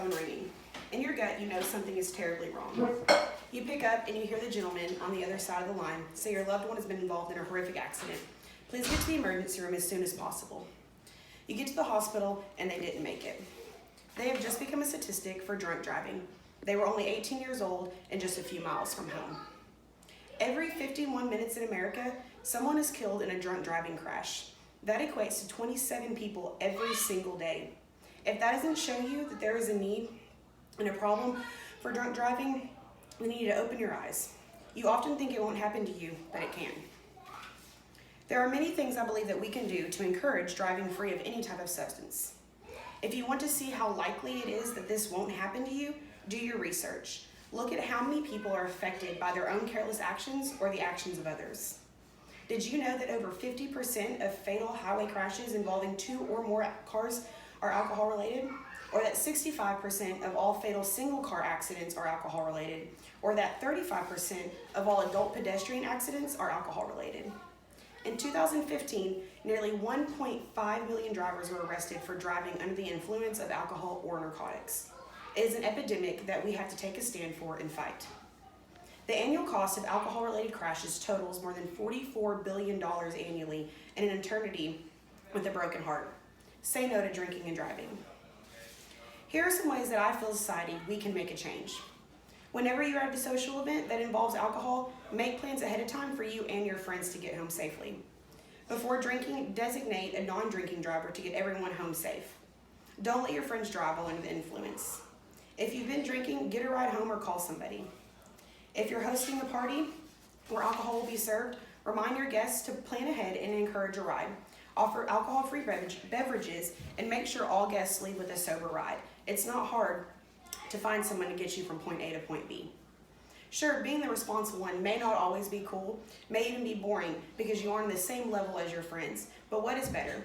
phone ringing. In your gut, you know something is terribly wrong. You pick up and you hear the gentleman on the other side of the line say your loved one has been involved in a horrific accident. Please get to the emergency room as soon as possible. You get to the hospital and they didn't make it. They have just become a statistic for drunk driving. They were only 18 years old and just a few miles from home. Every 51 minutes in America, someone is killed in a drunk driving crash. That equates to 27 people every single day. If that doesn't show you that there is a need and a problem for drunk driving, then you need to open your eyes. You often think it won't happen to you, but it can. There are many things I believe that we can do to encourage driving free of any type of substance. If you want to see how likely it is that this won't happen to you, do your research. Look at how many people are affected by their own careless actions or the actions of others. Did you know that over 50% of fatal highway crashes involving 2 or more cars are alcohol related? Or that 65% of all fatal single car accidents are alcohol related? Or that 35% of all adult pedestrian accidents are alcohol related? In 2015, nearly 1.5 million drivers were arrested for driving under the influence of alcohol or narcotics. It is an epidemic that we have to take a stand for and fight. The annual cost of alcohol-related crashes totals more than $44 billion annually and an eternity with a broken heart. Say no to drinking and driving. Here are some ways that I feel as a society we can make a change. Whenever you're at a social event that involves alcohol, make plans ahead of time for you and your friends to get home safely. Before drinking, designate a non-drinking driver to get everyone home safe. Don't let your friends drive while under the influence. If you've been drinking, get a ride home or call somebody. If you're hosting a party where alcohol will be served, remind your guests to plan ahead and encourage a ride. Offer alcohol-free beverages and make sure all guests leave with a sober ride. It's not hard to find someone to get you from point A to point B. Sure, being the responsible one may not always be cool, may even be boring because you aren't on the same level as your friends. But what is better?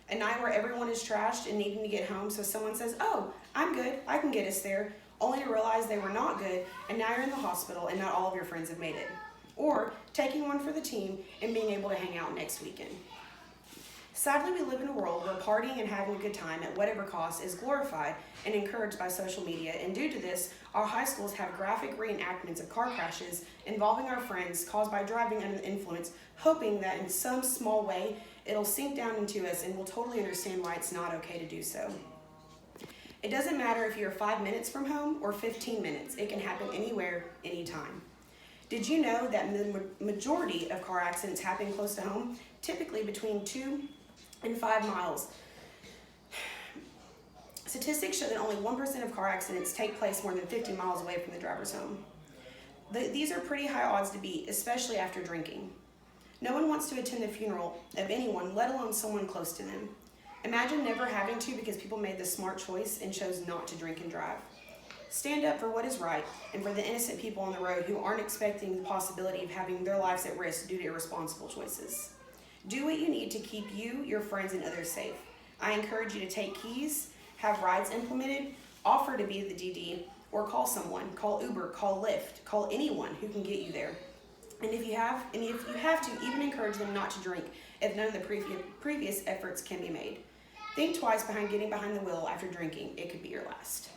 A night where everyone is trashed and needing to get home, so someone says, "Oh, I'm good, I can get us there," only to realize they were not good and now you're in the hospital and not all of your friends have made it. Or taking one for the team and being able to hang out next weekend. Sadly, we live in a world where partying and having a good time at whatever cost is glorified and encouraged by social media, and due to this, our high schools have graphic reenactments of car crashes involving our friends caused by driving under the influence, hoping that in some small way it'll sink down into us and we'll totally understand why it's not okay to do so. It doesn't matter if you're 5 minutes from home or 15 minutes, it can happen anywhere, anytime. Did you know that the majority of car accidents happen close to home, typically between 2 and 5 miles? Statistics show that only 1% of car accidents take place more than 50 miles away from the driver's home. These are pretty high odds to beat, especially after drinking. No one wants to attend the funeral of anyone, let alone someone close to them. Imagine never having to because people made the smart choice and chose not to drink and drive. Stand up for what is right and for the innocent people on the road who aren't expecting the possibility of having their lives at risk due to irresponsible choices. Do what you need to keep you, your friends, and others safe. I encourage you to take keys, have rides implemented, offer to be the DD, or call someone. Call Uber, call Lyft, call anyone who can get you there. And if you have to, even encourage them not to drink if none of the previous efforts can be made. Think twice behind getting behind the wheel after drinking. It could be your last.